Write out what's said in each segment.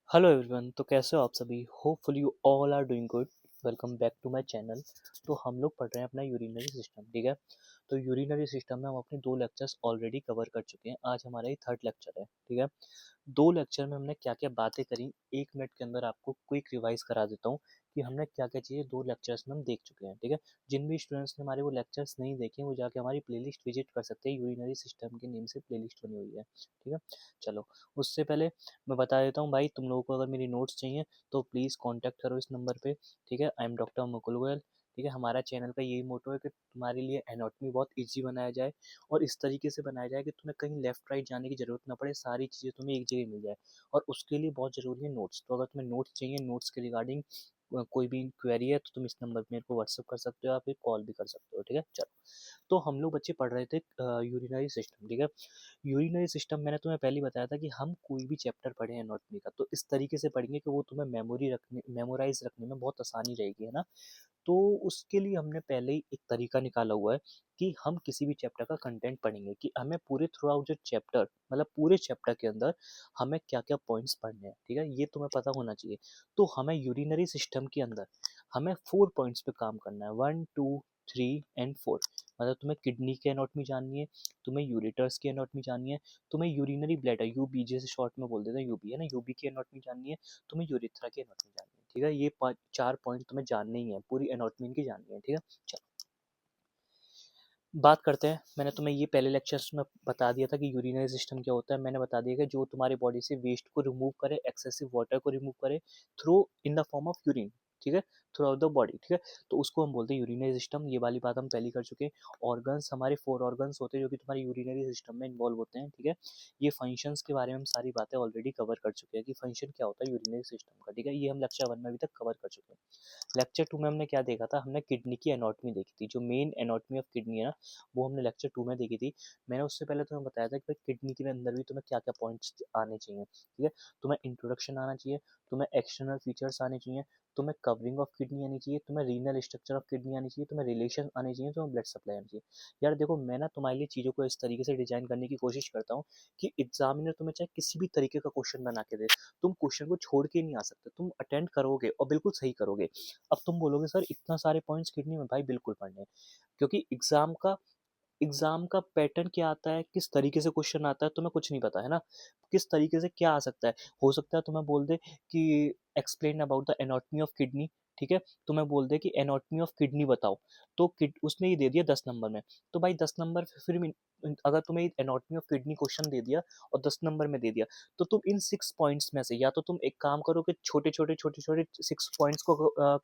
Hello everyone. तो कैसे हो आप सभी? Hopefully you all are doing good. Welcome back to my channel. तो हम लोग पढ़ रहे हैं अपना यूरिनरी सिस्टम, ठीक है। तो यूरिनरी सिस्टम में हम अपने दो लेक्चर्स ऑलरेडी कवर कर चुके हैं। आज हमारा ये थर्ड लेक्चर है, ठीक है। दो लेक्चर में हमने क्या क्या बातें करी, 1 मिनट के अंदर आपको क्विक रिवाइज करा देता हूँ कि हमने क्या क्या चीज़ें दो लेक्चर्स में हम देख चुके हैं, ठीक है। जिन भी स्टूडेंट्स ने हमारे वो लेक्चर्स नहीं देखे वो जाके हमारी प्लेलिस्ट विजिट कर सकते हैं। यूरिनरी सिस्टम के नेम से प्लेलिस्ट बनी हुई है, ठीक है। चलो, उससे पहले मैं बता देता हूँ भाई, तुम लोगों को अगर मेरी नोट्स चाहिए तो प्लीज़ कांटेक्ट करो इस नंबर पे, ठीक है। I am doctor Mukul Goyal, ठीक है। हमारा चैनल का यही मोटो है कि तुम्हारे लिए एनाटॉमी बहुत इजी बनाया जाए और इस तरीके से बनाया जाए कि तुम्हें कहीं लेफ्ट राइट जाने की ज़रूरत ना पड़े, सारी चीज़ें तुम्हें एक जगह मिल जाए। और उसके लिए बहुत ज़रूरी है नोट्स। तो अगर तुम्हें नोट्स चाहिए, नोट्स के रिगार्डिंग कोई भी क्वेरी है तो तुम इस नंबर पे मेरे को व्हाट्सअप कर सकते हो या फिर कॉल भी कर सकते हो, ठीक है। चलो, तो हम लोग बच्चे पढ़ रहे थे यूरिनरी सिस्टम, ठीक है। यूरिनरी सिस्टम मैंने तुम्हें पहले ही बताया था कि हम कोई भी चैप्टर पढ़े हैं एनाटॉमी का तो इस तरीके से पढ़ेंगे कि वो तुम्हें मेमोराइज रखने में बहुत आसानी रहेगी, है ना। तो उसके लिए हमने पहले ही एक तरीका निकाला हुआ है कि हम किसी भी चैप्टर का कंटेंट पढ़ेंगे कि हमें पूरे थ्रू आउट जो चैप्टर, मतलब पूरे चैप्टर के अंदर हमें क्या क्या पॉइंट्स पढ़ने हैं, ठीक है। ये तुम्हें पता होना चाहिए। तो हमें यूरिनरी सिस्टम के अंदर हमें 4 पॉइंट्स पे काम करना है, 1 2 3 एंड 4। मतलब तुम्हें किडनी की एनाटॉमी जाननी है, तुम्हें यूरेटर्स की एनाटॉमी जाननी है, तुम्हें यूरिनरी ब्लैडर, यूबी जैसे शॉर्ट में बोल देते हैं, यूबी है ना, यूबी की एनाटॉमी जाननी है, तुम्हें यूरेथ्रा की एनाटॉमी जाननी है, ठीक है। ये 4 पॉइंट तुम्हें जानने ही है, पूरी एनाटॉमी की जाननी है, ठीक है। चलो, बात करते हैं। मैंने तुम्हें ये पहले लेक्चर्स में बता दिया था कि यूरिनरी सिस्टम क्या होता है। मैंने बता दिया कि जो तुम्हारी बॉडी से वेस्ट को रिमूव करे, एक्सेसिव वाटर को रिमूव करे through in the form of urine, ठीक है, थ्रू आउट द बॉडी, ठीक है। तो उसको हम बोलते हैं यूरिनरी सिस्टम। ये वाली बात हम पहले कर चुके हैं। ऑर्गन्स, हमारे 4 ऑर्गन्स होते हैं जो कि तुम्हारी यूरिनरी सिस्टम में इन्वॉल्व होते हैं, ठीक है। ये फंक्शंस के बारे में हम सारी बातें ऑलरेडी कवर कर चुके हैं कि फंक्शन क्या होता है यूरिनरी सिस्टम का, ठीक है। ये हम लेक्चर 1 में अभी तक कवर कर चुके हैं। लेक्चर 2 में हमने क्या देखा था, हमने किडनी की एनाटॉमी देखी थी। जो मेन एनाटॉमी ऑफ किडनी है ना, वो हमने लेक्चर 2 में देखी थी। मैंने उससे पहले तुम्हें बताया था कि भाई किडनी के अंदर भी तुम्हें क्या क्या पॉइंट्स आने चाहिए, ठीक है। तुम्हें इंट्रोडक्शन आना चाहिए, तुम्हें एक्सटर्नल फीचर्स आने चाहिए, तुम्हें कवरिंग ऑफ किडनी आनी चाहिए, तुम्हें रीनल स्ट्रक्चर ऑफ किडनी आनी चाहिए, तुम्हें रिलेशन आने चाहिए, तुम्हें ब्लड सप्लाई आनी चाहिए। यार देखो, मैं ना तुम्हारे लिए चीज़ों को इस तरीके से डिजाइन करने की कोशिश करता हूँ कि एग्जामिनर तुम्हें चाहे किसी भी तरीके का क्वेश्चन बना के दे, तुम क्वेश्चन को छोड़ के नहीं आ सकते, तुम अटेंड करोगे और बिल्कुल सही करोगे। अब तुम बोलोगे सर इतना सारे पॉइंट्स किडनी में, भाई बिल्कुल पढ़ने हैं, क्योंकि एग्जाम का पैटर्न क्या आता है, किस तरीके से क्वेश्चन आता है, तुम्हें कुछ नहीं पता है ना। किस तरीके से क्या आ सकता है, हो सकता है तुम्हें बोल दे कि explain about the anatomy of kidney, ठीक है। तुम्हें बोल दे कि एनाटॉमी ऑफ किडनी बताओ, तो उसने ये दे दिया 10 नंबर में। तो भाई 10 नंबर फिर अगर तुम्हें एनाटॉमी ऑफ किडनी क्वेश्चन दे दिया और 10 नंबर में दे दिया, तो तुम इन 6 पॉइंट्स में से या तो तुम एक काम करो कि छोटे छोटे 6 पॉइंट्स को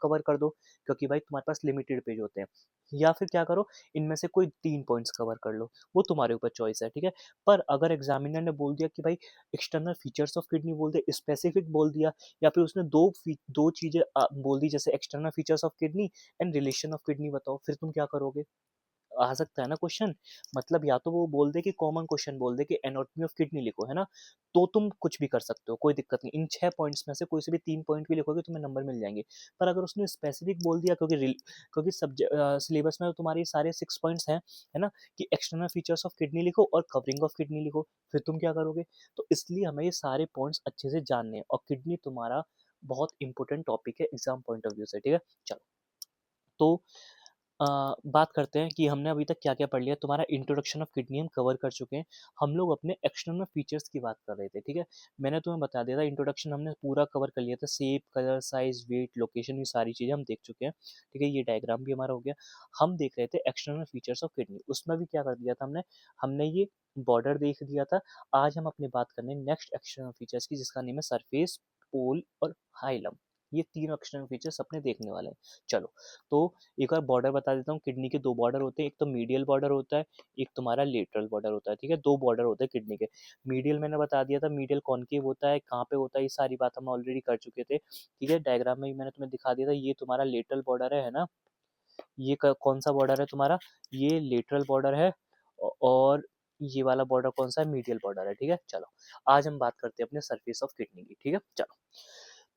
कवर कर दो, क्योंकि भाई तुम्हारे पास लिमिटेड पेज होते हैं। या फिर क्या करो, इनमें से कोई 3 पॉइंट्स कवर कर लो, वो तुम्हारे ऊपर चॉइस है, ठीक है। पर अगर एग्जामिनर ने बोल दिया कि भाई एक्सटर्नल फीचर्स ऑफ किडनी बोल दे, स्पेसिफिक बोल दिया, या फिर उसने दो चीजें बोल दी, जैसे external features of kidney and relation of kidney बताओ, फिर तुम क्या करोगे? आ सकता है ना क्वेश्चन। मतलब या तो वो बोल दे कि कॉमन क्वेश्चन बोल दे कि एनाटॉमी ऑफ किडनी लिखो, है ना, तो तुम कुछ भी कर सकते हो, कोई दिक्कत नहीं। इन 6 पॉइंट्स में से कोई से भी 3 पॉइंट भी लिखोगे तुम्हें नंबर मिल जाएंगे। पर अगर उसने स्पेसिफिक बोल दिया, क्योंकि सिलेबस में तो तुम्हारे सारे 6 पॉइंट्स हैं, है ना, कि एक्सटर्नल फीचर्स ऑफ किडनी लिखो और कवरिंग ऑफ किडनी लिखो, फिर तुम क्या करोगे? तो इसलिए हमें ये सारे पॉइंट्स अच्छे से जानने हैं, और किडनी तुम्हारा बहुत इंपॉर्टेंट टॉपिक है एग्जाम पॉइंट ऑफ व्यू से, ठीक है। चलो, तो अ, बात करते हैं कि हमने अभी तक क्या-क्या पढ़ लिया। तुम्हारा इंट्रोडक्शन ऑफ किडनी हम कवर कर चुके हैं। हम लोग अपने एक्सटर्नल फीचर्स की बात कर रहे थे, ठीक है। मैंने तुम्हें बता दिया था, इंट्रोडक्शन हमने पूरा कवर कर लिया था। Shape, colour, size, weight, location, ये सारी चीज़ें हम देख चुके हैं, ठीक है। ये डायग्राम भी हमारा हो गया। हम देख रहे थे एक्सटर्नल फीचर्स ऑफ किडनी। उसमें भी क्या कर दिया था हमने, हमने ये बॉर्डर देख दिया था। आज हम अपनी बात करने नेक्स्ट एक्सटर्नल फीचर्स की, जिसका नेम है सरफेस, पोल और हाइलम। ये 3 एक्सटर्नल फीचर्स अपने देखने वाले हैं। चलो, तो एक बार बॉर्डर बता देता हूँ। किडनी के 2 बॉर्डर होते हैं, एक तो मीडियल बॉर्डर होता है, एक तुम्हारा लेटरल बॉर्डर होता है, ठीक है। 2 बॉर्डर होते हैं किडनी के। मीडियल मैंने बता दिया था, मीडियल कॉनकेव होता है, कहाँ पे होता है, ये सारी बात हम ऑलरेडी कर चुके थे, ठीक है। डायग्राम में ही मैंने तुम्हें दिखा दिया था। ये तुम्हारा लेटरल बॉर्डर है ना। ये कौन सा बॉर्डर है तुम्हारा? ये लेटरल बॉर्डर है। और ये वाला बॉर्डर कौन सा है? मीडियल बॉर्डर है, ठीक है। चलो, आज हम बात करते हैं अपने सरफेस ऑफ किडनी की, ठीक है। चलो,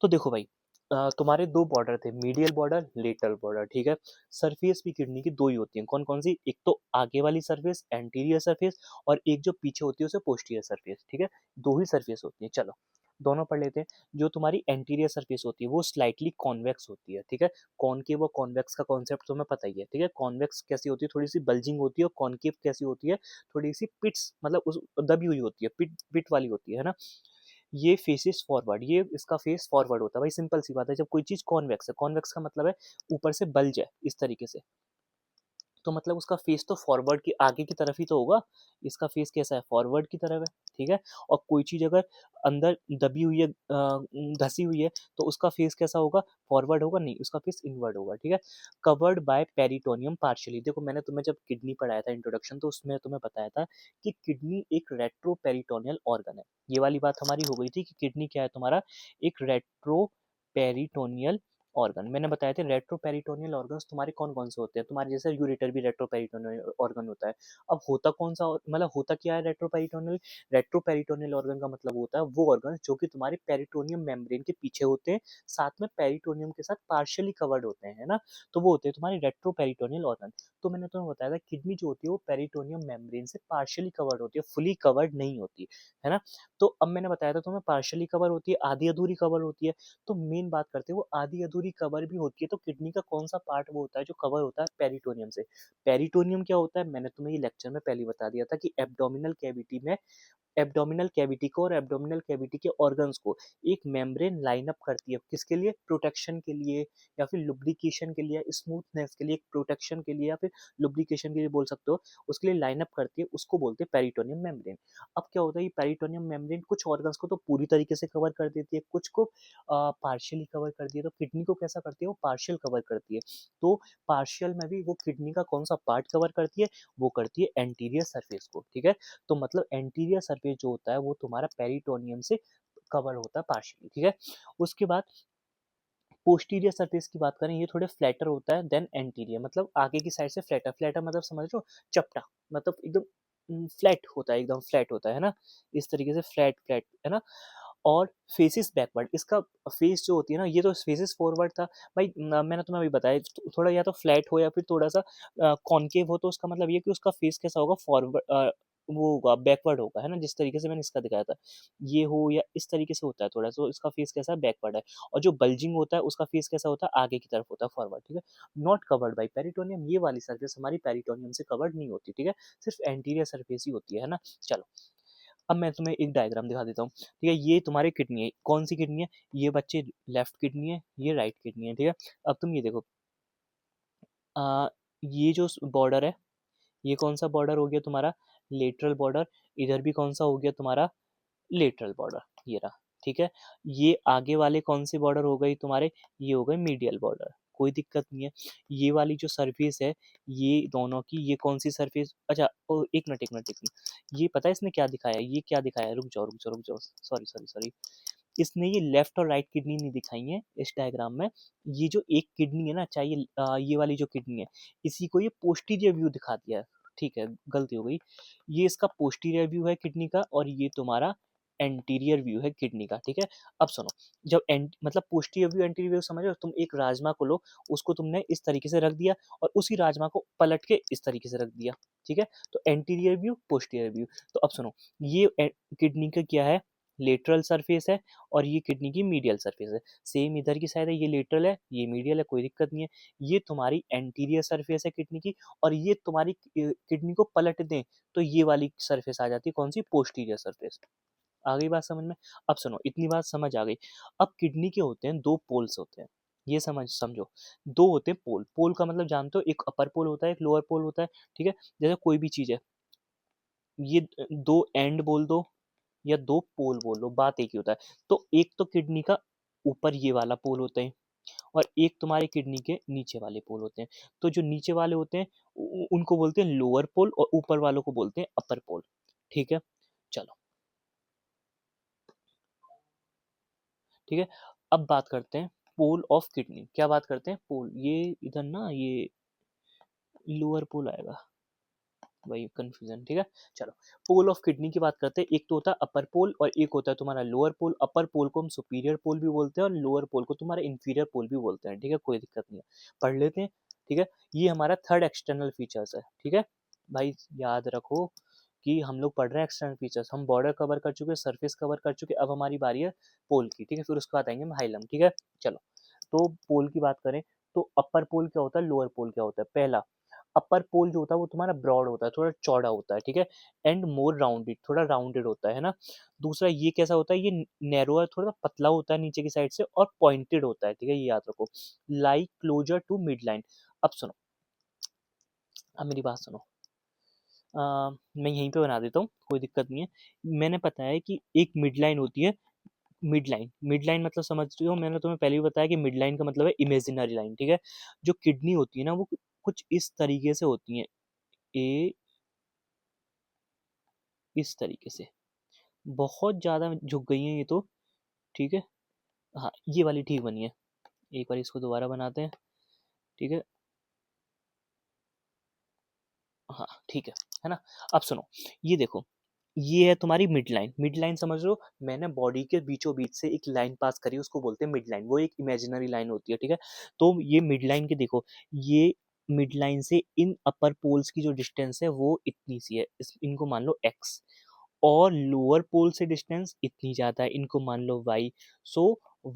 तो देखो भाई, तुम्हारे 2 बॉर्डर थे, मीडियल बॉर्डर, लेटरल बॉर्डर, ठीक है। सरफेस भी किडनी की 2 ही होती हैं। कौन-कौन सी? एक तो आगे वाली सरफेस, एंटीरियर सरफेस, और एक जो पीछे होती है उसे पोस्टीरियर सरफेस, ठीक है। 2 ही सरफेस होती है। चलो, दोनों पढ़ लेते हैं। जो तुम्हारी एंटीरियर सरफेस होती है वो स्लाइटली कॉन्वेक्स होती है, ठीक है। कॉनकेव और कॉन्वेक्स का कॉन्सेप्ट तुम्हें पता ही है, ठीक है। कॉन्वेक्स कैसी होती है, थोड़ी सी बल्जिंग होती है, और कॉनकेव कैसी होती है, थोड़ी सी पिट्स, मतलब उस दबी हुई होती है, पिट पिट वाली होती है ना। ये फेसेस फॉरवर्ड, ये इसका फेस फॉरवर्ड होता है भाई, सिंपल सी बात है। जब कोई चीज कॉन्वेक्स है, कॉन्वेक्स का मतलब है ऊपर से बल्ज है इस तरीके से, तो मतलब उसका फेस तो फॉरवर्ड की आगे की तरफ ही तो होगा। इसका फेस कैसा है, फॉरवर्ड की तरफ है, ठीक है। और कोई चीज अगर अंदर दबी हुई है, धसी हुई है, तो उसका फेस कैसा होगा, फॉरवर्ड होगा नहीं, उसका फेस इनवर्ड होगा, ठीक है। Covered by peritoneum partially. देखो मैंने तुम्हें जब किडनी पढ़ाया था इंट्रोडक्शन, तो उसमें तुम्हें बताया था कि किडनी एक रेट्रो पेरिटोनियल ऑर्गन है। ये वाली बात हमारी हो गई थी कि किडनी क्या है तुम्हारा, एक रेट्रो पेरिटोनियल ऑर्गन। मैंने बताया था रेट्रो पेरिटोनियल ऑर्गन्स तुम्हारे कौन कौन से होते हैं, तुम्हारे जैसे यूरेटर भी रेट्रो पेरिटोनियल ऑर्गन होता है। अब होता कौन सा, मतलब होता क्या है retro peritoneal, retro peritoneal organ का मतलब होता है वो ऑर्गन जो कि तुम्हारे पेरिटोनियम मेम्ब्रेन के पीछे होते हैं, साथ में पेरिटोनियम के साथ पार्शियली कवर्ड होते हैं, है ना। तो वो होते हैं तुम्हारे रेट्रो पेरिटोनियल ऑर्गन। तो मैंने तुम्हें बताया था किडनी जो होती है वो पेरिटोनियम मेम्ब्रेन से पार्शियली कवर्ड होती है, फुली कवर्ड नहीं होती, है ना। तो अब मैंने बताया था तुम्हें पार्शियली कवर होती है, आधी अधूरी कवर होती है। तो मेन बात करते हैं वो आधी अधूरी कवर भी होती है, तो किडनी का कौन सा पार्ट वो होता है जो कवर होता है पेरिटोनियम से। पेरिटोनियम क्या होता है, मैंने तुम्हें ये लेक्चर में पहले बता दिया था कि एब्डोमिनल कैविटी में, एब्डोमिनल कैविटी को और एब्डोमिनल कैविटी के ऑर्गन्स को एक मेम्ब्रेन लाइन अप करती है, किसके लिए, प्रोटेक्शन के लिए, या फिर लुब्रिकेशन के लिए, स्मूथनेस के लिए, प्रोटेक्शन के लिए, या फिर लुब्रिकेशन के लिए बोल सकते हो, उसके लिए लाइन अप करती है, उसको बोलते हैं पेरिटोनियम मेम्ब्रेन। अब क्या होता है, ये पेरिटोनियम मेम्ब्रेन कुछ ऑर्गन्स को तो पूरी तरीके से कवर कर देती है, कुछ को पार्शियली कवर करती है। तो किडनी को कैसा करती है, वो पार्शियल कवर करती है। तो पार्शियल में भी वो किडनी का कौन सा पार्ट कवर करती है, वो करती है एंटीरियर सरफेस को, ठीक है। तो मतलब एंटीरियर सरफेस जो होता है वो तुम्हारा पेरिटोनियम से कवर होता है पार्शियली, ठीक है। उसके बाद पोस्टीरियर सरफेस की बात करें, ये थोड़े फ्लैटर होता है देन एंटीरियर, मतलब आगे की साइड से फ्लैटर, फ्लैटर मतलब समझ रहे हो, चपटा, मतलब एकदम फ्लैट होता है, एकदम फ्लैट होता है ना, इस तरीके से फ्लैट फ्लैट, है ना। और फेसिस बैकवर्ड, इसका फेस जो होती है ना, ये तो फेसिस फॉरवर्ड था भाई, मैंने तुम्हें अभी बताया, थोड़ा या तो फ्लैट हो या फिर थोड़ा सा कॉनकेव हो, तो उसका मतलब ये कि उसका फेस कैसा होगा, फॉरवर्ड, वो होगा बैकवर्ड होगा, है ना, जिस तरीके से मैंने इसका दिखाया था, ये हो या इस तरीके से होता है थोड़ा, तो इसका फेस कैसा है, बैकवर्ड है। और जो बल्जिंग होता है उसका फेस कैसा होता है, आगे की तरफ होता है, फॉरवर्ड, ठीक है। नॉट कवर्ड बाई पेरिटोनियम, ये वाली सरफेस हमारी पेरिटोनियम से कवर्ड नहीं होती, ठीक है, सिर्फ एंटीरियर सरफेस ही होती है ना। चलो अब मैं तुम्हें एक डायग्राम दिखा देता हूँ, ठीक है। ये तुम्हारी किडनी है, कौन सी किडनी है, ये बच्चे लेफ्ट किडनी है, ये राइट किडनी है, ठीक है। अब तुम ये देखो, आ, ये जो बॉर्डर है, ये कौन सा बॉर्डर हो गया तुम्हारा, लेटरल बॉर्डर। इधर भी कौन सा हो गया तुम्हारा, लेटरल बॉर्डर, ये रहा, ठीक है। ये आगे वाले कौन से बॉर्डर हो गई तुम्हारे, ये हो गए मीडियल बॉर्डर, कोई दिक्कत नहीं है। ये वाली जो सरफेस है, ये दोनों की, ये कौन सी सरफेस, अच्छा एक मिनट एक मिनट एक मिनट, ये पता है इसने क्या दिखाया, ये क्या दिखाया, रुक जाओ रुक जाओ रुक जाओ, सॉरी सॉरी सॉरी, इसने ये लेफ्ट और राइट किडनी नहीं दिखाई है इस डायग्राम में। ये जो एक किडनी है ना, चाहे ये वाली जो किडनी है, इसी को ये पोस्टीरियर व्यू दिखा दिया है, ठीक है, गलती हो गई। ये इसका पोस्टीरियर व्यू है किडनी का, और ये तुम्हारा एंटीरियर व्यू है किडनी का, ठीक है। अब सुनो, जब मतलब पोस्टीरियर व्यू एंटीरियर व्यू समझ रहे हो, तुम एक राजमा को लो, उसको तुमने इस तरीके से रख दिया, और उसी राजमा को पलट के इस तरीके से रख दिया, ठीक है। तो एंटीरियर व्यू, पोस्टीरियर व्यू। तो अब सुनो, ये किडनी का क्या है, लेटरल सरफेस है, और ये किडनी की मीडियल सरफेस है। सेम इधर की साइड है, ये लेटरल है, ये मीडियल है, कोई दिक्कत नहीं है। ये तुम्हारी एंटीरियर सरफेस है किडनी की, और ये तुम्हारी किडनी को पलट दें तो ये वाली सरफेस आ जाती है, कौन सी, पोस्टीरियर सरफेस। आ गई बात समझ में। अब सुनो, इतनी बात समझ आ गई। अब किडनी के होते हैं दो पोल्स होते हैं, ये समझो, दो होते हैं पोल। पोल का मतलब जानते हो, एक अपर पोल होता है, एक लोअर पोल होता है, ठीक है। जैसे कोई भी चीज है, ये दो एंड बोल दो या दो पोल बोल लो, बात एक ही होता है। तो एक तो किडनी का ऊपर ये वाला पोल होते हैं, और एक तुम्हारे किडनी के नीचे वाले पोल होते हैं। तो जो नीचे वाले होते हैं उनको बोलते हैं लोअर पोल, और ऊपर वालों को बोलते हैं अपर पोल, ठीक है। चलो ठीक है, अब बात करते हैं पोल ऑफ किडनी। क्या बात करते हैं, पोल, ये इधर ना, ये लोअर पोल आएगा, वही कंफ्यूजन, ठीक है। चलो, पोल ऑफ किडनी की बात करते हैं। एक तो होता है अपर पोल, और एक होता है तुम्हारा लोअर पोल। अपर पोल को हम सुपीरियर पोल भी बोलते हैं, और लोअर पोल को तुम्हारा इंफीरियर पोल भी बोलते हैं, ठीक है, कोई दिक्कत नहीं है, पढ़ लेते हैं, ठीक है। ये हमारा थर्ड एक्सटर्नल फीचर्स है, ठीक है भाई, याद रखो कि हम लोग पढ़ रहे हैं एक्सटर्नल फीचर्स, हम बॉर्डर कवर कर चुके, सरफेस कवर कर चुके, अब हमारी बारी है पोल की, ठीक है, फिर उसके बाद आएंगे हम हाइलम, ठीक है। चलो, तो पोल की बात करें तो अपर पोल क्या होता है, लोअर पोल क्या होता है। पहला, अपर पोल जो होता है वो तुम्हारा ब्रॉड होता है, थोड़ा चौड़ा होता है, ठीक है, एंड मोर राउंडेड, थोड़ा राउंडेड होता है ना। दूसरा ये कैसा होता है, ये नैरो है, थोड़ा पतला होता है नीचे की साइड से, और पॉइंटेड होता है, ठीक है, ये याद रखो, like closer to mid line. अब सुनो, अब मेरी बात सुनो, मैं यहीं पे बना देता हूँ, कोई दिक्कत नहीं है। मैंने पता है कि एक मिड लाइन होती है, मिड लाइन, मिड लाइन मतलब समझ रहे हो, मैंने तुम्हें पहले भी बताया कि मिड लाइन का मतलब है इमेजिनरी लाइन, ठीक है। जो किडनी होती है ना वो कुछ इस तरीके से होती है, ए, इस तरीके से, बहुत ज़्यादा झुक गई हैं ये तो, ठीक है। हाँ, ये वाली ठीक बनी है, एक बार इसको दोबारा बनाते हैं, ठीक है। हाँ ठीक है ना। अब सुनो, ये देखो, ये है तुम्हारी मिड लाइन, मिड लाइन समझ रहे हो, मैंने बॉडी के बीचों बीच से एक लाइन पास करी, उसको बोलते हैं मिड लाइन, वो एक इमेजिनरी लाइन होती है, ठीक है। तो ये मिड लाइन के देखो, ये मिड लाइन से इन अपर पोल्स की जो डिस्टेंस है वो इतनी सी है, इनको मान लो x, और लोअर पोल से डिस्टेंस इतनी ज़्यादा है, इनको मान लो y। So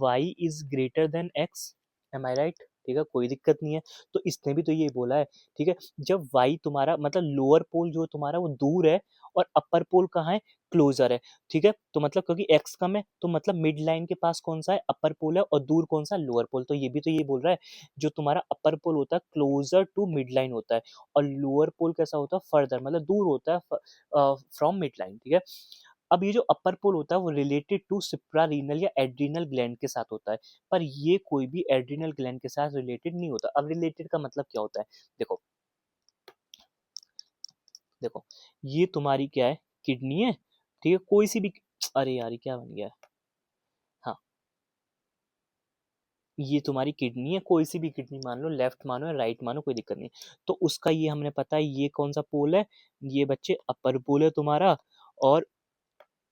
y is greater than x, am I right, ठीक है, कोई दिक्कत नहीं है। तो इसने भी तो ये बोला है, ठीक है, जब y तुम्हारा मतलब लोअर पोल जो तुम्हारा वो दूर है, और अपर पोल कहाँ है, क्लोजर है, ठीक है। तो मतलब क्योंकि x कम है, तो मतलब मिड लाइन के पास कौन सा है, अपर पोल है, और दूर कौन सा, लोअर पोल। तो ये भी तो ये बोल रहा है, जो तुम्हारा अपर पोल होता है क्लोजर टू मिड लाइन होता है, और लोअर पोल कैसा होता है, फर्दर, मतलब दूर होता है फ्रॉम मिड लाइन, ठीक है। अब ये जो अपर पोल होता है वो रिलेटेड टू सुप्रारीनल या एड्रिनल ग्लैंड के साथ होता है, पर ये कोई भी एड्रिनल ग्लैंड के साथ रिलेटेड नहीं होता। अब रिलेटेड का मतलब क्या होता है, देखो, देखो, ये तुम्हारी क्या है, किडनी है, ठीक है, कोई सी भी, अरे यार ये क्या बन गया, हाँ, ये तुम्हारी किडनी है, कोई सी भी किडनी मान लो, लेफ्ट मानो या राइट मानो, कोई दिक्कत नहीं। तो उसका ये हमने पता है, ये कौन सा पोल है, ये बच्चे अपर पोल है तुम्हारा, और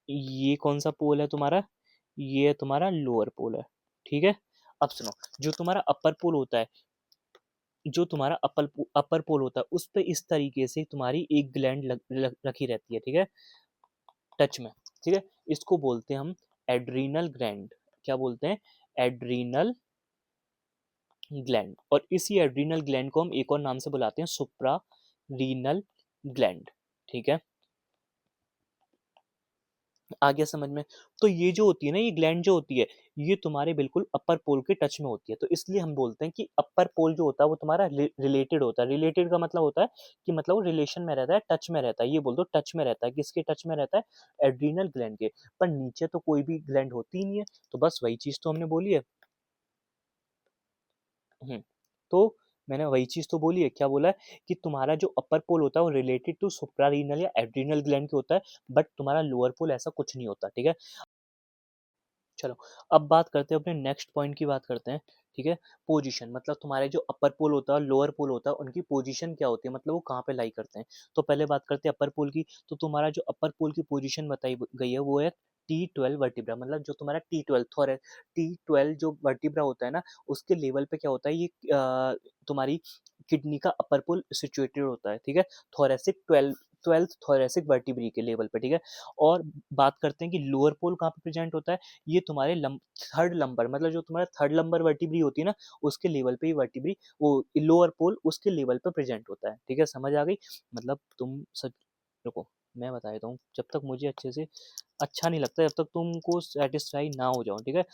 ये कौन सा पोल है तुम्हारा, ये तुम्हारा लोअर पोल है, ठीक है। अब सुनो, जो तुम्हारा अपर पोल होता है, जो तुम्हारा अपर पोल होता है, उस पे इस तरीके से तुम्हारी एक ग्लैंड रखी रहती है, ठीक है, टच में, ठीक है। इसको बोलते हैं हम एड्रीनल ग्लैंड, क्या बोलते हैं, एड्रीनल ग्लैंड। और इसी एड्रीनल ग्लैंड को हम एक और नाम से बुलाते हैं सुप्रा रीनल ग्लैंड, ठीक है, आ गया समझ में। तो ये जो होती है ना, ये ग्लैंड जो होती है, ये तुम्हारे बिल्कुल अपर पोल के टच में होती है, तो इसलिए हम बोलते हैं कि अपर पोल जो होता है वो तुम्हारा रिलेटेड होता है। रिलेटेड का मतलब होता है कि मतलब वो रिलेशन में रहता है, टच में रहता है, ये बोल दो टच में रहता है, किसके टच में रहता है, एड्रीनल ग्लैंड के। पर नीचे तो कोई भी ग्लैंड होती ही नहीं है, तो बस वही चीज तो हमने बोली है। हम्म, तो मैंने वही चीज तो बोली है, क्या बोला है, कि तुम्हारा जो अपर पोल होता है वो रिलेटेड टू सुप्रारीनल या एड्रिनल ग्लैंड के होता है, बट तुम्हारा लोअर पोल ऐसा कुछ नहीं होता, ठीक है। चलो, अब बात करते हैं अपने नेक्स्ट पॉइंट की, बात करते हैं, ठीक है। पोजीशन, मतलब तुम्हारे जो अपर पोल होता है, लोअर पोल होता है, उनकी पोजीशन क्या होती है, मतलब वो कहाँ पे लाई करते हैं। तो पहले बात करते हैं अपर पोल की। तो तुम्हारा जो अपर पोल की पोजीशन बताई गई है वो है T12 वर्टिब्रा, मतलब जो तुम्हारा T12 थोर है, T12 जो वर्टिब्रा होता है ना, उसके लेवल पे क्या होता है, ये तुम्हारी किडनी का अपर पोल सिचुएटेड होता है, ठीक है, थोरेसिक 12th थोरेसिक वर्टिब्री के लेवल पे, ठीक है। और बात करते हैं कि लोअर पोल कहाँ पे प्रेजेंट होता है, ये तुम्हारे थर्ड लंबर, मतलब जो तुम्हारा थर्ड लंबर वर्टिब्री होती है ना, उसके लेवल पे ही वर्टिब्री, वो लोअर पोल उसके लेवल पे प्रेजेंट होता है, ठीक है, समझ आ गई। मतलब तुम सब, रुको मैं बता देता हूँ, जब तक मुझे अच्छे से अच्छा नहीं लगता, जब तक तुमको सेटिस्फाई ना हो जाओ, ठीक है।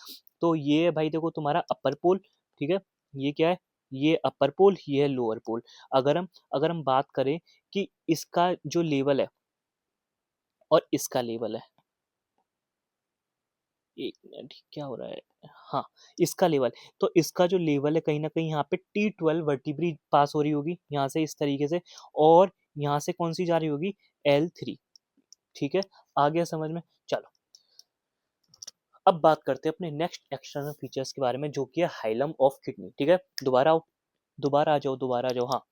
तो ये है भाई, देखो तुम्हारा अपर पोल, ठीक है, ये क्या है, ये अपर पोल, ये है लोअर पोल। अगर हम बात करें कि इसका जो लेवल है और इसका लेवल है, एक मिनट क्या हो रहा है, हाँ, इसका लेवल, तो इसका जो लेवल है कहीं ना कहीं यहाँ पे T12 वर्टिब्री पास हो रही होगी यहाँ से इस तरीके से, और यहाँ से कौन सी जा रही होगी, L3, ठीक है, आ गया समझ में। चलो, अब बात करते हैं अपने नेक्स्ट एक्सटर्नल फीचर्स के बारे में, जो कि है हाइलम ऑफ किडनी, ठीक है। दोबारा आओ, दोबारा आ जाओ, दोबारा आ जाओ, हाँ।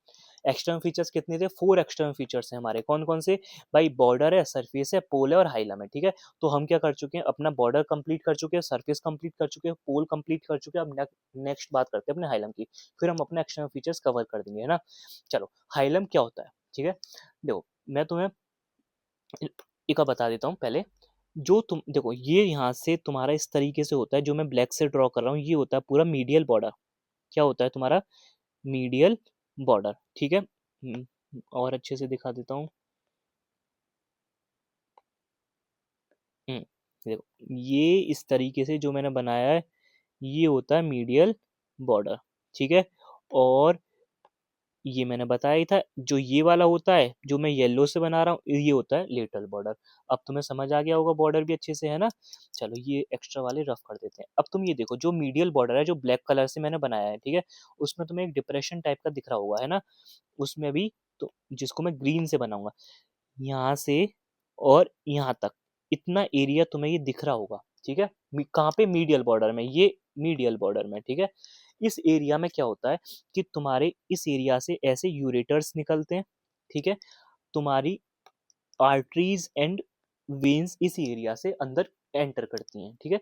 एक्सटर्नल फीचर्स कितने थे, 4 एक्सटर्नल फीचर्स हैं हमारे, कौन कौन से, भाई बॉर्डर है, सरफेस है, पोल है, और हाइलम है, ठीक है। तो हम क्या कर चुके हैं, अपना बॉर्डर कंप्लीट कर चुके हैं, सरफेस कंप्लीट कर चुके हैं, पोल कंप्लीट कर चुके हैं। अब नेक्स्ट बात करते हैं अपने हाइलम की, फिर हम अपने एक्सटर्नल फीचर्स कवर कर देंगे, है ना। चलो, हाइलम क्या होता है, ठीक है, देखो मैं तुम्हें एक और बता देता हूँ पहले। जो तुम देखो, ये यहाँ से तुम्हारा इस तरीके से होता है, जो मैं ब्लैक से ड्रॉ कर रहा हूँ, ये होता है पूरा मीडियल बॉर्डर। क्या होता है तुम्हारा? मीडियल बॉर्डर, ठीक है। और अच्छे से दिखा देता हूँ। देखो, ये इस तरीके से जो मैंने बनाया है, ये होता है मीडियल बॉर्डर, ठीक है। और ये मैंने बताया ही था, जो ये वाला होता है, जो मैं येलो से बना रहा हूँ, ये होता है लेटरल बॉर्डर। अब तुम्हें समझ आ गया होगा बॉर्डर भी अच्छे से, है ना। चलो ये एक्स्ट्रा वाले रफ कर देते हैं। अब तुम ये देखो, जो मीडियल बॉर्डर है, जो ब्लैक कलर से मैंने बनाया है, ठीक है, उसमें तुम्हें एक डिप्रेशन टाइप का दिख रहा होगा, है ना। उसमें भी तो जिसको मैं ग्रीन से बनाऊंगा, यहाँ से और यहाँ तक इतना एरिया तुम्हें ये दिख रहा होगा, ठीक है। कहाँ पे? मीडियल बॉर्डर में, ये मीडियल बॉर्डर में, ठीक है। इस एरिया में क्या होता है कि तुम्हारे इस एरिया से ऐसे यूरेटर्स निकलते हैं, ठीक है। तुम्हारी आर्टरीज एंड वेन्स इस एरिया से अंदर एंटर करती हैं, ठीक है।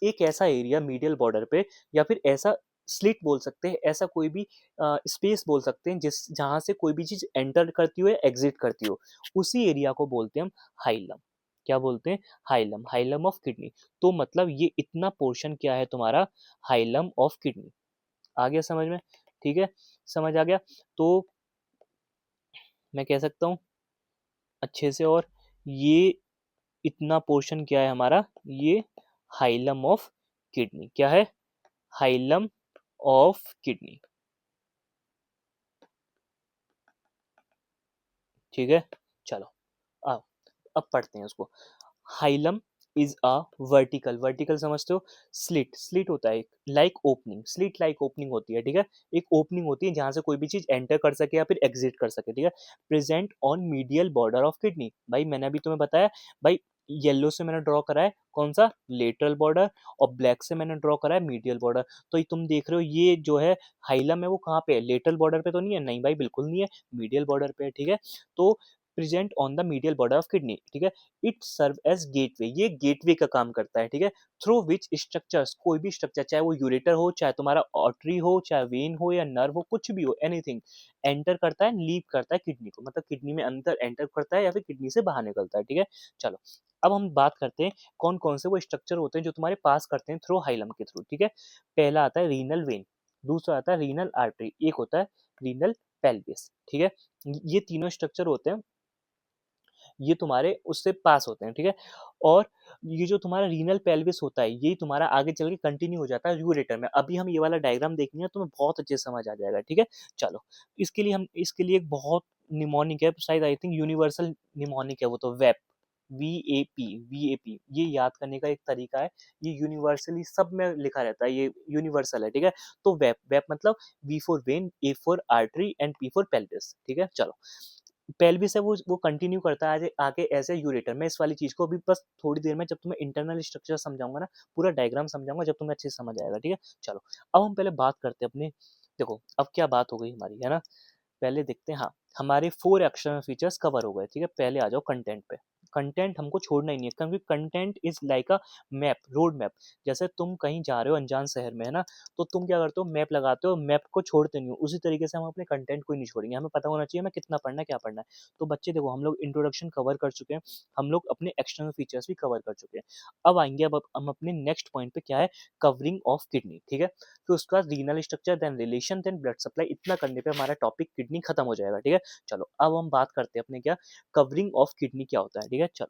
एक ऐसा एरिया मीडियल बॉर्डर पे, या फिर ऐसा स्लिट बोल सकते हैं, ऐसा कोई भी स्पेस बोल सकते हैं जिस जहां से कोई भी चीज एंटर करती हो या एग्जिट करती हो, उसी एरिया को बोलते हैं हम हाइलम। क्या बोलते हैं? Hilum, hilum of kidney. तो मतलब ये इतना पोर्शन क्या है तुम्हारा? Hilum of kidney. आ गया समझ में? ठीक है, समझ आ गया। तो मैं कह सकता हूँ अच्छे से, और ये इतना पोर्शन क्या है हमारा? ये हाइलम ऑफ किडनी। क्या है? हाइलम ऑफ किडनी, ठीक है। चलो, अब अब पढ़ते हैं उसको। Hilum is a vertical, vertical समझते हो? स्लिट, स्लिट होता है like opening, slit like opening होती है, ठीक है। एक ओपनिंग होती है जहां से कोई भी चीज एंटर कर सके या फिर एग्जिट कर सके, ठीक है। Present on medial border of kidney. भाई मैंने अभी तुम्हें बताया, भाई येलो से मैंने ड्रॉ करा है कौन सा? Lateral border. और ब्लैक से मैंने ड्रॉ करा है मीडियल बॉर्डर। तो ये तुम देख रहे हो, ये जो है हाइलम है, वो कहाँ पे है? लेटरल बॉर्डर पे तो नहीं है? नहीं भाई, बिल्कुल नहीं है, मीडियल बॉर्डर पे है, ठीक है। तो present on the medial border of kidney, ठीक है। इट सर्व एज गेटवे, ये गेटवे का काम करता है, ठीक है। थ्रू विच स्ट्रक्चर्स, कोई भी स्ट्रक्चर, चाहे वो यूरेटर हो, चाहे तुम्हारा ऑर्टरी हो, चाहे वेन हो या नर्व हो, कुछ भी हो, एनीथिंग एंटर करता है, लीव करता है किडनी को, मतलब किडनी में अंदर एंटर करता है या फिर किडनी से बाहर निकलता है, ठीक है। चलो, अब हम बात करते हैं कौन कौन से वो स्ट्रक्चर होते हैं जो तुम्हारे पास करते हैं थ्रू हाइलम के थ्रू, ठीक है। पहला आता है रीनल वेन, दूसरा आता है रीनल आर्टरी, एक होता है रीनल पेल्विस, ठीक है। ये तीनों स्ट्रक्चर होते हैं, ये तुम्हारे उससे पास होते हैं, ठीक है। और ये जो तुम्हारा रीनल पेल्विस होता है, यही तुम्हारा आगे चल के कंटिन्यू हो जाता है यूरेटर में। अभी हम ये वाला डायग्राम देखेंगे, तुम्हें बहुत अच्छे से समझ आ जाएगा, ठीक है। चलो, इसके लिए एक बहुत निमोनिक है, शायद आई थिंक यूनिवर्सल निमोनिक है वो, तो वेप, वी ए पी, ये याद करने का एक तरीका है। ये यूनिवर्सली सब में लिखा रहता है, ये यूनिवर्सल है, ठीक है। तो वेप, वेप मतलब V for vein, A for artery and P for pelvis, ठीक है। चलो, पेल्विस है, वो कंटिन्यू करता है आगे आगे एज ए यूरेटर। मैं इस वाली चीज को अभी बस थोड़ी देर में, जब तुम्हें इंटरनल स्ट्रक्चर समझाऊंगा ना, पूरा डायग्राम समझाऊंगा, जब तुम्हें अच्छे से समझ आएगा, ठीक है। चलो, अब हम पहले बात करते हैं अपने, देखो अब क्या बात हो गई हमारी, है ना। पहले देखते हैं, हाँ, हमारे 4 एक्सटर्नल फीचर्स कवर हो गए, ठीक है। पहले आ जाओ कंटेंट पे। कंटेंट हमको छोड़ना ही नहीं है, क्योंकि content is like a map, road map. जैसे तुम कहीं जा रहे हो अनजान शहर में, है ना, तो तुम क्या करते हो? मैप लगाते हो, मैप को छोड़ते नहीं हो। उसी तरीके से हम अपने कंटेंट को ही नहीं छोड़ेंगे, हमें पता होना चाहिए हमें कितना पढ़ना है, क्या पढ़ना है। तो बच्चे देखो, हम लोग इंट्रोडक्शन कवर कर चुके हैं, हम लोग अपने एक्सटर्नल फीचर्स भी कवर कर चुके हैं। अब आएंगे, अब हम अपने नेक्स्ट पॉइंट पे, क्या है? कवरिंग ऑफ किडनी, ठीक है। फिर उसके बाद renal structure, then relation, then blood supply. इतना करने पे हमारा टॉपिक किडनी खत्म हो जाएगा, ठीक है। चलो, अब हम बात करते हैं अपने, क्या कवरिंग ऑफ किडनी क्या होता है, ठीक है। चलो,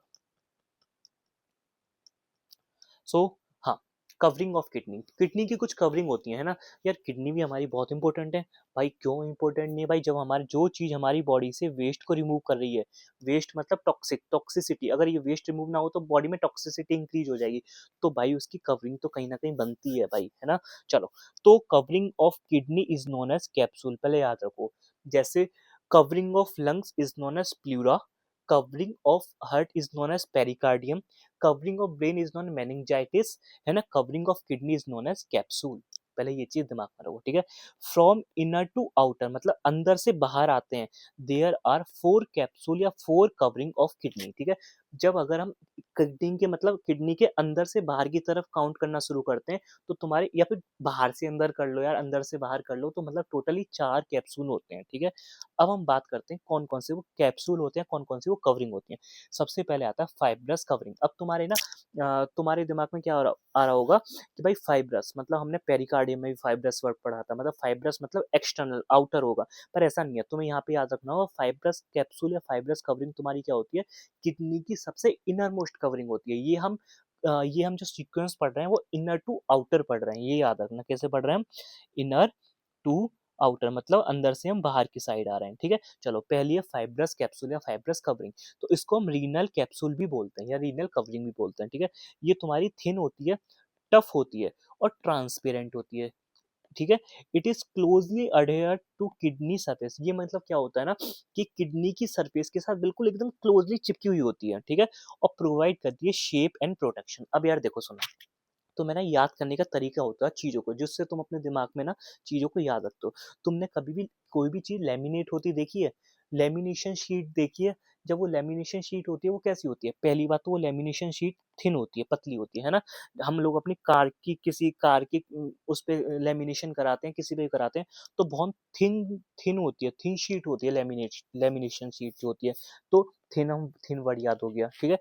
सो हाँ, कवरिंग ऑफ किडनी, किडनी की कुछ कवरिंग होती है ना। यार किडनी भी हमारी बहुत इंपॉर्टेंट है। भाई क्यों इंपॉर्टेंट नहीं है? भाई जब हमारी जो चीज हमारी बॉडी से वेस्ट को रिमूव कर रही है, वेस्ट मतलब टॉक्सिक, टॉक्सिसिटी, अगर ये वेस्ट रिमूव ना हो तो बॉडी में टॉक्सिसिटी इंक्रीज हो जाएगी। तो भाई उसकी कवरिंग तो कहीं ना कहीं बनती है भाई, है ना। चलो, तो covering of kidney is known as capsule, पहले याद रखो। जैसे covering of lungs is known as pleura, covering of heart is known as pericardium, covering of brain is known meningitis, है ना। Covering of kidney is known as capsule. पहले ये चीज दिमाग में रखो, ठीक है। फ्रॉम इनर टू आउटर, मतलब अंदर से बाहर आते हैं, देयर आर 4 कैप्सूल या 4 कवरिंग ऑफ किडनी, ठीक है। जब अगर हम किडनी के मतलब किडनी के अंदर से बाहर की तरफ काउंट करना शुरू करते हैं, तो तुम्हारे या फिर बाहर से अंदर कर लो यार, अंदर से बाहर कर लो, तो मतलब टोटली 4 कैप्सूल होते हैं, ठीक है? अब हम बात करते हैं कौन-कौन से वो कैप्सूल होते हैं, कौन-कौन सी वो कवरिंग होती हैं। सबसे पहले आता है फाइब्रस कवरिंग। अब तुम्हारे ना तुम्हारे दिमाग में क्या आ रहा होगा कि भाई फाइब्रस मतलब हमने पेरिकार्डियम में भी फाइब्रस वर्ड पढ़ा था, मतलब फाइब्रस मतलब एक्सटर्नल आउटर होगा, पर ऐसा नहीं है। तुम्हें यहाँ पे याद रखना होगा फाइब्रस कैप्सूल या फाइब्रस कवरिंग तुम्हारी क्या होती है, किडनी की सबसे इनर मोस्ट कवरिंग होती है। ये हम जो सीक्वेंस पढ़ रहे हैं वो इनर टू आउटर पढ़ रहे हैं, ये याद रखना। कैसे पढ़ रहे हैं हम? इनर टू आउटर मतलब अंदर से हम बाहर की साइड आ रहे हैं, ठीक है? चलो पहली है फाइब्रस कैप्सूल या फाइब्रस कवरिंग। तो इसको हम रीनल कैप्सूल भी बोलते हैं या रीनल कवरिंग भी बोलते हैं, ठीक है? ये तुम्हारी थिन होती है, टफ होती है और ट्रांसपेरेंट होती है, ठीक है? It is closely adhere to kidney surface. ये मतलब क्या होता है ना कि किडनी की सरफेस के साथ बिल्कुल एकदम क्लोजली चिपकी हुई होती है, ठीक है? और प्रोवाइड करती है शेप एंड प्रोटेक्शन। अब यार देखो सुनो, तो मेरा याद करने का तरीका होता है चीज़ों को, जिससे तुम अपने दिमाग में ना चीज़ों को याद रखते हो। तुमने कभी भी कोई भी चीज़ लैमिनेट होती देखी है? लैमिनेशन शीट देखी है? जब वो लैमिनेशन शीट होती है वो कैसी होती है? पहली बात तो वो लैमिनेशन शीट थिन होती है, पतली होती है ना? हम लोग अपनी कार की किसी कार की उस पे लैमिनेशन कराते हैं, किसी पे भी कराते हैं, तो बहुत थिन थिन होती है, थिन शीट होती है लैमिनेशन शीट जो होती है। तो थिन वर्ड याद हो गया, ठीक है?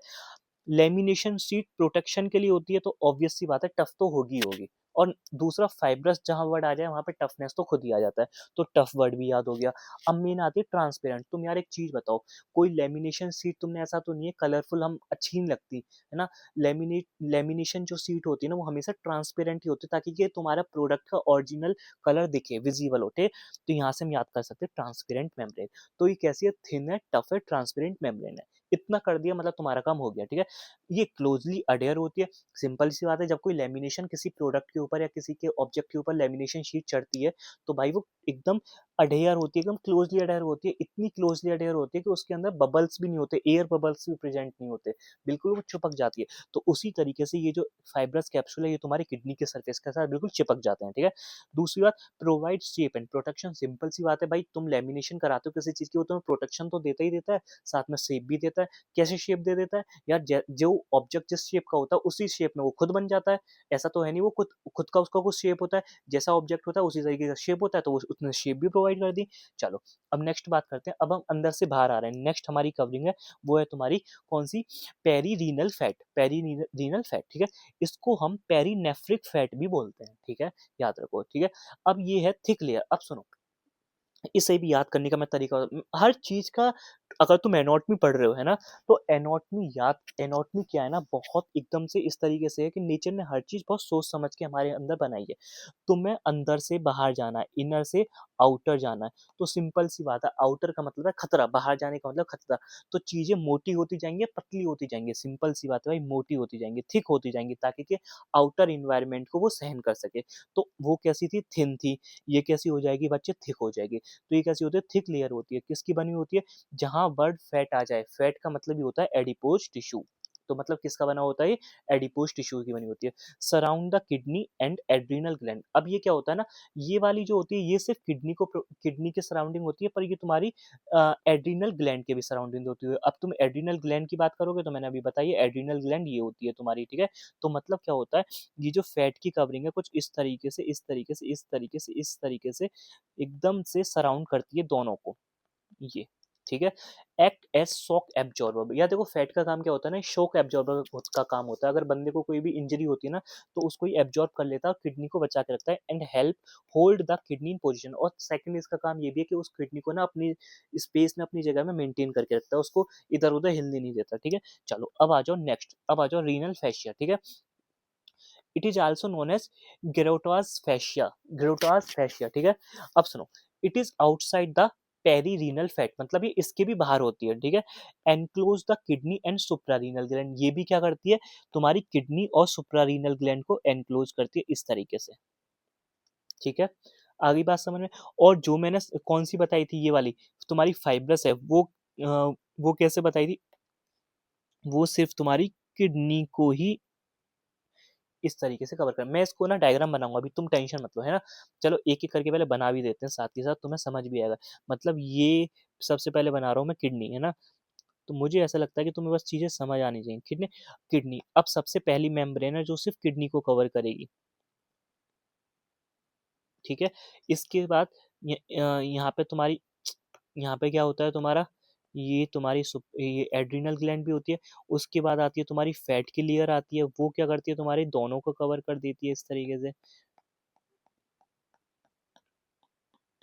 लैमिनेशन शीट प्रोटेक्शन के लिए होती है, तो ऑब्वियस सी बात है टफ तो होगी ही होगी। और दूसरा फाइब्रस जहां वर्ड आ जाए वहां पे टफनेस तो खुद ही आ जाता है, तो टफ वर्ड भी याद हो गया। अब मेन आती है ट्रांसपेरेंट। तुम यार एक चीज बताओ, कोई लेमिनेशन शीट तुमने ऐसा तो नहीं है कलरफुल हम अच्छी नहीं लगती है ना? लेमिनेशन जो सीट होती है ना वो हमेशा ट्रांसपेरेंट ही होती है, ताकि ये तुम्हारा प्रोडक्ट का ओरिजिनल कलर दिखे, विजिबल होते। तो यहाँ से हम याद कर सकते हैं ट्रांसपेरेंट मेम्ब्रेन। तो ये कैसी है? थिन है, टफ है, ट्रांसपेरेंट मेम्ब्रेन है। इतना कर दिया मतलब तुम्हारा काम हो गया, ठीक है? ये क्लोजली अडेयर होती है। सिंपल सी बात है, जब कोई लेमिनेशन किसी प्रोडक्ट के ऊपर या किसी के ऑब्जेक्ट के ऊपर लेमिनेशन शीट चढ़ती है, तो भाई वो एकदम अडेयर होती है, एकदम क्लोजली अडेयर होती है। इतनी क्लोजली अडेयर होती है कि उसके अंदर बबल्स भी नहीं होते, एयर बबल्स भी प्रेजेंट नहीं होते, बिल्कुल वो चिपक जाती है। तो उसी तरीके से ये जो फाइब्रस कैप्सूल है ये तुम्हारी किडनी के सरफेस के साथ बिल्कुल चिपक जाते हैं, ठीक है? दूसरी बात, provide shape and protection. Simple सी बात है भाई, तुम लेमिनेशन कराते हो किसी चीज की, वो तुम्हें प्रोटेक्शन तो देता ही देता है, साथ में शेप भी देता है। कैसे शेप दे देता है यार? जो ऑब्जेक्ट जिस शेप का होता है उसी शेप में वो खुद बन जाता है। ऐसा तो है नहीं वो खुद खुद का उसका कुछ शेप होता है, जैसा ऑब्जेक्ट होता है उसी तरीके का शेप होता है, तो वो उसने शेप भी प्रोवाइड कर दी। चलो अब नेक्स्ट बात करते हैं। अब हम अंदर से बाहर आ रहे हैं। नेक्स्ट हमारी कवरिंग है, वो है तुम्हारी कौन सी? पेरीरीनल फैट। पेरीरीनल फैट, ठीक है? इसको हम पेरीनेफ्रिक फैट भी बोलते हैं, ठीक है? याद रखो, ठीक है? अब ये है थिक लेयर। अब सुनो, इसे भी याद करने का मैं तरीका हर चीज़ का, अगर तुम एनाटॉमी पढ़ रहे हो, है ना? तो एनाटॉमी क्या है ना, बहुत एकदम से इस तरीके से है कि नेचर ने हर चीज़ बहुत सोच समझ के हमारे अंदर बनाई है। तुम्हें अंदर से बाहर जाना है, इनर से आउटर जाना है, तो सिंपल सी बात है, आउटर का मतलब है खतरा, बाहर जाने का मतलब खतरा। तो चीज़ें मोटी होती जाएँगी, पतली होती जाएँगी, सिंपल सी बात है भाई, मोटी होती जाएँगी, थिक होती जाएँगी, ताकि कि आउटर एनवायरनमेंट को वो सहन कर सके। तो वो कैसी थी? थिन थी। ये कैसी हो जाएगी बच्चे? थिक हो जाएगी। तो ये कैसी होती है? थिक लेयर होती है। किसकी बनी होती है? जहाँ वर्ड फैट आ जाए, फैट का मतलब ये होता है एडिपोज टिश्यू। तो मतलब किसका बना होता है ये? एडिपोज टिश्यू की बनी होती है। Surround the kidney and adrenal gland. अब ये क्या होता है ना, ये वाली जो होती है ये सिर्फ किडनी के सराउंडिंग होती है, पर ये तुम्हारी एड्रिनल ग्लैंड के भी सराउंडिंग होती है। अब तुम एड्रिनल ग्लैंड की बात करोगे तो मैंने अभी बताई एड्रिनल ग्लैंड ये होती है तुम्हारी, ठीक है? तो मतलब क्या होता है, ये जो फैट की कवरिंग है कुछ इस तरीके से, इस तरीके से, इस तरीके से, इस तरीके से एकदम से सराउंड करती है दोनों को, ये, ठीक है? Act as shock absorber. या देखो फैट का काम क्या होता है ना, शॉक एब्जॉर्बर का काम होता है। अगर बंदे को कोई भी इंजरी होती है ना, तो उसको ये एब्जॉर्ब कर लेता है और किडनी को बचा के रखता है, and help hold the kidney in position. और सेकंड इसका काम ये भी है कि उस किडनी को ना अपनी स्पेस में, अपनी जगह में मेंटेन करके रखता है, उसको इधर उधर हिलने नहीं देता, ठीक है? चलो अब आ जाओ नेक्स्ट, अब आ जाओ रीनल फैशिया, ठीक है? It is also known as gravitas fascia, ठीक है? अब सुनो, it is outside the perirenal fat, मतलब ये इसके भी बाहर होती है, ठीक है? Enclose the kidney and suprarenal gland. ये भी क्या करती है? तुम्हारी किडनी और सुप्रारीनल ग्लैंड को एनक्लोज करती है इस तरीके से, ठीक है? आगे बात समझ में? और जो मैंने कौन सी बताई थी, ये वाली तुम्हारी फाइब्रस है, वो कैसे बताई थी? वो सिर्फ तुम्हारी किडनी को ही इस तरीके से कवर कर। मैं इसको ना डायग्राम बनाऊंगा, अभी तुम टेंशन मत लो, है ना? चलो एक एक करके पहले बना भी देते हैं, साथ ही साथ तुम्हें समझ भी आएगा। मतलब ये सबसे पहले बना रहा हूँ मैं किडनी, है ना? तो मुझे ऐसा लगता है कि तुम्हें बस चीज़ें समझ आनी चाहिए। किडनी किडनी अब सबसे पहली मेम्ब्रेन है जो सिर्फ किडनी को कवर करेगी, ठीक है? इसके बाद यहाँ पे तुम्हारी यहाँ पे क्या होता है तुम्हारा, ये तुम्हारी ये एड्रिनल ग्लैंड भी होती है। उसके बाद आती है तुम्हारी फैट की लेयर आती है, वो क्या करती है तुम्हारी दोनों को कवर कर देती है इस तरीके से,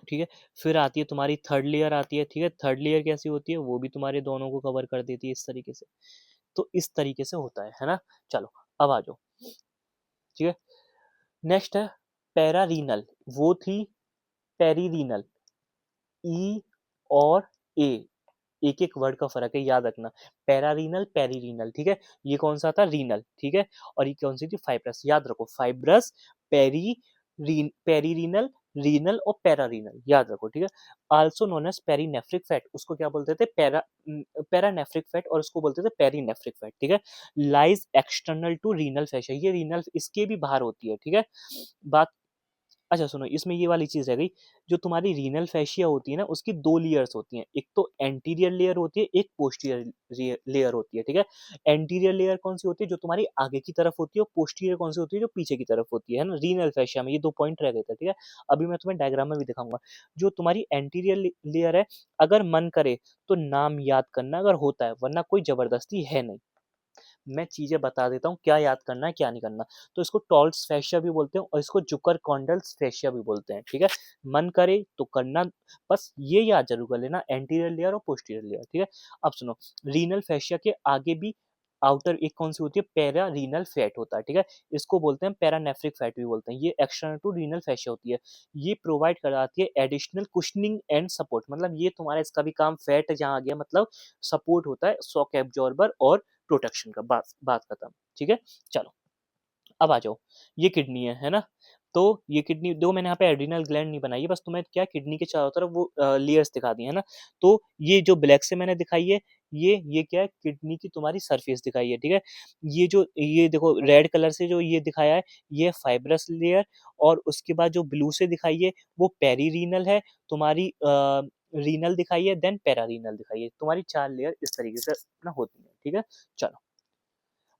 ठीक है? फिर आती है तुम्हारी थर्ड लेयर आती है, ठीक है? थर्ड लेयर कैसी होती है, वो भी तुम्हारे दोनों को कवर कर देती है इस तरीके से। तो इस तरीके से होता है ना? चलो अब आ जाओ, ठीक है? नेक्स्ट है पैरारीनल, वो थी पेरीरीनल, ई और ए, एक एक वर्ड का फर्क है, याद रखना। पैरारीनल, पेरीरीनल, ठीक है? ये कौन सा था, रीनल, ठीक है? और ये कौन सी थी, फाइब्रस, याद रखो, फाइब्रस, पेरीरीनल, रीनल और पैरारीनल, याद रखो, ठीक है? आल्सो नोन एज पेरीनेफ्रिक फैट, उसको क्या बोलते थे, पैरानेफ्रिक फैट, और उसको बोलते थे पेरीनेफ्रिक फैट, ठीक है? लाइज एक्सटर्नल टू रीनल फैशिया, ये रीनल इसके भी बाहर होती है, ठीक है? बात, अच्छा सुनो, इसमें ये वाली चीज़ रह गई, जो तुम्हारी रीनल फैशिया होती है ना, उसकी 2 लेयर्स होती हैं। एक तो एंटीरियर लेयर होती है, एक पोस्टीरियर लेयर होती है, ठीक है? एंटीरियर लेयर कौन-सी होती है, जो तुम्हारी आगे की तरफ होती है, और पोस्टीरियर कौन-सी होती है, जो पीछे की तरफ होती है ना? रीनल फैशिया में ये 2 पॉइंट रह गए थे, ठीक है? अभी मैं तुम्हें डायग्राम में भी दिखाऊँगा। जो तुम्हारी एंटीरियर लेयर है, अगर मन करे तो नाम याद करना अगर होता है, वरना कोई ज़बरदस्ती है नहीं। मैं चीज़ें बता देता हूँ, क्या याद करना है, क्या नहीं करना। तो इसको टॉल्स fascia भी बोलते हैं, और इसको जुकर कॉन्डल्स fascia भी बोलते हैं, ठीक है? मन करे तो करना, बस ये याद ज़रूर कर लेना, एंटीरियर लेयर और पोस्टीरियर लेयर, ठीक है? अब सुनो, रीनल fascia के आगे भी आउटर एक कौन-सी होती है, पैरारीनल फैट होता है, ठीक है? इसको बोलते हैं पैरानेफ्रिक फैट भी बोलते हैं। ये एक्सटर्नल टू रीनल fascia होती है। ये प्रोवाइड कराती है एडिशनल कुशनिंग एंड सपोर्ट, मतलब ये तुम्हारा इसका भी काम, फैट जहाँ आ गया मतलब सपोर्ट होता है, शॉक एब्जॉर्बर और प्रोटेक्शन का, बात बात खत्म, ठीक है? चलो अब आ जाओ, ये किडनी है ना? तो ये किडनी दो, मैंने यहाँ पे एड्रिनल ग्लैंड नहीं बनाई है, बस तुम्हें क्या किडनी के चारों तरफ वो लेयर्स दिखा दी है ना? तो ये जो ब्लैक से मैंने दिखाई है, ये क्या है, किडनी की तुम्हारी सरफेस दिखाई है, ठीक है? ये जो ये देखो रेड कलर से जो ये दिखाया है, ये फाइब्रस लेयर, और उसके बाद जो ब्लू से दिखाई है, वो पेरीरीनल है, तुम्हारी रीनल दिखाई है, देन पैरारीनल दिखाई है। तुम्हारी 4 लेयर इस तरीके से ना होती है, ठीक है? चलो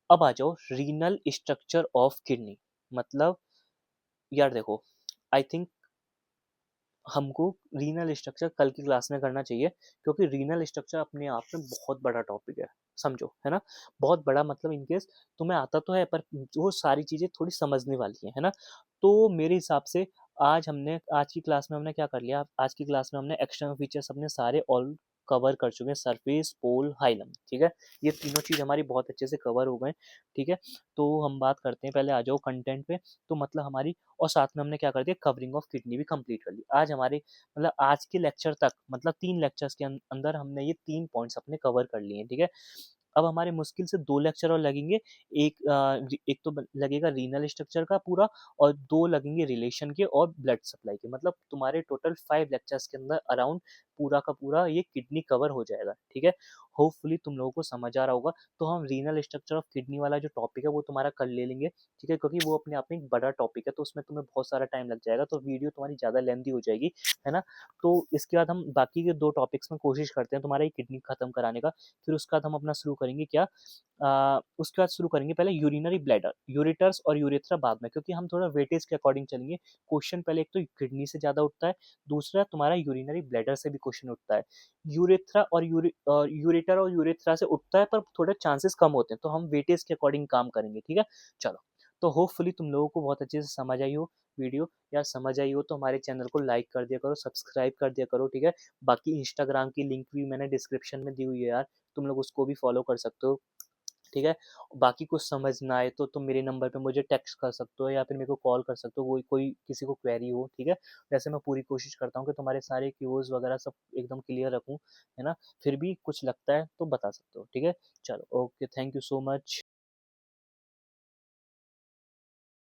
अब आ जाओ रीनल स्ट्रक्चर ऑफ किडनी, मतलब यार देखो, आई थिंक हमको रीनल स्ट्रक्चर कल की क्लास में करना चाहिए, क्योंकि रीनल स्ट्रक्चर अपने आप में बहुत बड़ा टॉपिक है, समझो, है ना? बहुत बड़ा मतलब, इन केस तुम्हें आता तो है, पर वो सारी चीज़ें थोड़ी समझने वाली है ना? तो मेरे हिसाब से आज की क्लास में हमने क्या कर लिया, आज की क्लास में हमने एक्सटर्नल फीचर्स अपने सारे ऑल कवर कर चुके हैं, सरफेस, पोल, हाइलम, ठीक है? ये तीनों चीज़ हमारी बहुत अच्छे से कवर हो गए, ठीक है? तो हम बात करते हैं, पहले आ जाओ कंटेंट पे। तो मतलब हमारी, और साथ में हमने क्या कर दिया, कवरिंग ऑफ किडनी भी कंप्लीट कर ली। आज हमारे मतलब आज के लेक्चर तक, मतलब 3 लेक्चर्स के अंदर हमने ये 3 पॉइंट्स अपने कवर कर लिए हैं, ठीक है? अब हमारे मुश्किल से 2 लेक्चर और लगेंगे। एक तो लगेगा रीनल स्ट्रक्चर का पूरा, और 2 लगेंगे रिलेशन के और ब्लड सप्लाई के, मतलब तुम्हारे टोटल 5 लेक्चर्स के अंदर अराउंड पूरा का पूरा ये किडनी कवर हो जाएगा, ठीक है? होपफुली तुम लोगों को समझ आ रहा होगा। तो हम रीनल स्ट्रक्चर ऑफ किडनी वाला जो टॉपिक है वो तुम्हारा कल ले लेंगे, ठीक है? क्योंकि वो अपने आप में एक बड़ा टॉपिक है, तो उसमें तुम्हें बहुत सारा टाइम लग जाएगा, तो वीडियो तुम्हारी ज़्यादा लेंथी हो जाएगी, है ना? तो इसके बाद हम बाकी के 2 टॉपिक्स में कोशिश करते हैं तुम्हारा ये किडनी खत्म कराने का। फिर उसके बाद हम अपना शुरू करेंगे क्या, उसके बाद शुरू करेंगे पहले यूरिनरी ब्लैडर, यूरेटर्स और यूरेथ्रा बाद में, क्योंकि हम थोड़ा वेटेज के अकॉर्डिंग चलेंगे। क्वेश्चन पहले एक तो किडनी से ज़्यादा उठता है, दूसरा तुम्हारा यूरिनरी ब्लैडर से भी क्वेश्चन उठता है। यूरेथ्रा और यूरेटर और यूरेथ्रा से उठता है, पर थोड़े चांसेस कम होते हैं, तो हम वेटेज के अकॉर्डिंग काम करेंगे, ठीक है? चलो, तो होपफुली तुम लोगों को बहुत अच्छे से समझ आई हो वीडियो, या समझ आई हो तो हमारे चैनल को लाइक कर दिया करो, सब्सक्राइब कर दिया करो, ठीक है? बाकी इंस्टाग्राम की लिंक भी मैंने डिस्क्रिप्शन में दी हुई है यार, तुम लोग उसको भी फॉलो कर सकते हो, ठीक है? बाकी कुछ समझ ना आए तो तुम मेरे नंबर पे मुझे टेक्स्ट कर सकते हो, या फिर मेरे को कॉल कर सकते हो, कोई कोई किसी को क्वेरी हो, ठीक है? वैसे मैं पूरी कोशिश करता हूँ कि तुम्हारे सारे क्यूज़ वगैरह सब एकदम क्लियर रखूँ, है ना? फिर भी कुछ लगता है तो बता सकते हो, ठीक है? चलो, okay, thank you so much.